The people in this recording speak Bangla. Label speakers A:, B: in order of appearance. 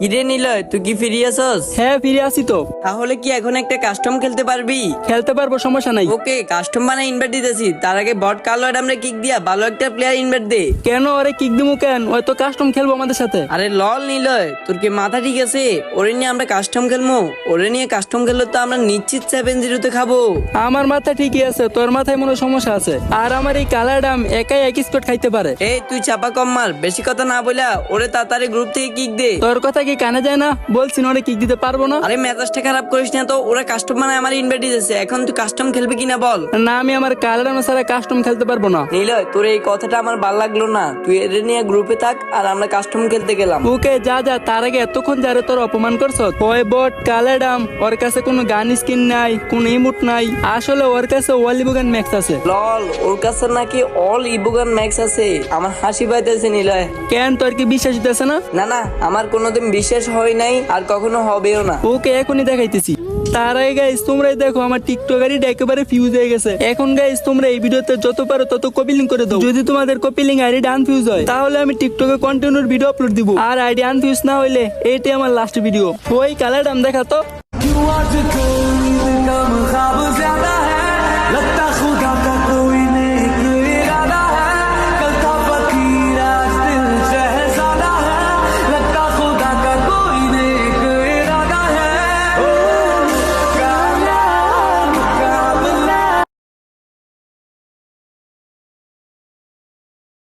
A: কিরে নিলয়, তুই কি ফিরে আসস?
B: হ্যাঁ, ফিরে আসি তো।
A: তাহলে কি এখন একটা কাস্টম খেলতে পারবি?
B: খেলতে পারবো, সমস্যা নাই।
A: ওকে, কাস্টম বানায় ইনভাইট দিতেছি। তার আগে বট কালো আমরা কিক দিয়া ভালো একটা প্লেয়ার ইনভাইট দে।
B: কেন ওরে কিক দিমু কেন? ওই তো কাস্টম খেলবো আমাদের সাথে।
A: আরে লল নিলয়, তোর কি মাথা ঠিক আছে? ওরে নিয়ে আমরা কাস্টম খেলবো। ওরে নিয়ে কাস্টম খেললে তো আমরা নিশ্চিত 7-0 খাবো।
B: আমার মাথা ঠিকই আছে, তোর মাথায় মনে হয় সমস্যা আছে। আর আমার এই কালার ডাম একাই এক স্কোয়াড খাইতে পারে।
A: এই তুই চাপা কম মার, বেশি কথা না বইলা ওরে তাড়াতাড়ি গ্রুপ থেকে কিক দে।
B: তোর কথা কি কানে যায় না? বলছি না ওরে কিক দিতে পারবো না।
A: আরে মেজাজটা খারাপ করিস না তো, ওরা কাস্টম বানায় আমার ইনভাইট দিতেছে। এখন তুই কাস্টম খেলবি কিনা বল।
B: না, আমি আমার কালার ডাম ছাড়া কাস্টম খেলতে পারবো না।
A: নিলয়, তোর এই কথাটা আমার ভাল লাগলো না। তুই এর নিয়ে গ্রুপে থাক আর আমরা কাস্টম খেলতে গেলাম।
B: ওকে যা যা, তার আগে এতক্ষণ যারে তোর অপমান করছ। ওই বট কালার ডাম, ওর কাছে কোনো গান স্কিন নাই, কোনো ইমোট নাই। আসলে ওর কাছে ওয়ালিবুগান ম্যাক্স আছে।
A: লল, ওর কাছে নাকি অল ইবুগান ম্যাক্স আছে। আমার হাসি পাইতেছে নিলয়।
B: কেন, তোর কি বিশ্বাস হইতেছে না?
A: না না, আমার কোনোদিন বিশ্বাস হয় নাই আর কখনো হবেও না।
B: ওকে এখনই দেখাইতেছি। তার আগে গাইস তোমরাই দেখো আমার টিকটকারই একেবারে ফিউজ হয়ে গেছে। এখন গাইস তোমরা এই ভিডিওতে যত পারো তত কপি লিঙ্ক করে দাও। যদি তোমাদের কপি লিঙ্ক আইডি আনফিউজ হয় তাহলে আমি টিকটকে কন্টিনিউর ভিডিও আপলোড দিব। আর আইডি আনফিউজ না হইলে এইটাই আমার লাস্ট ভিডিও। ওই কালার ডাম দেখা তো।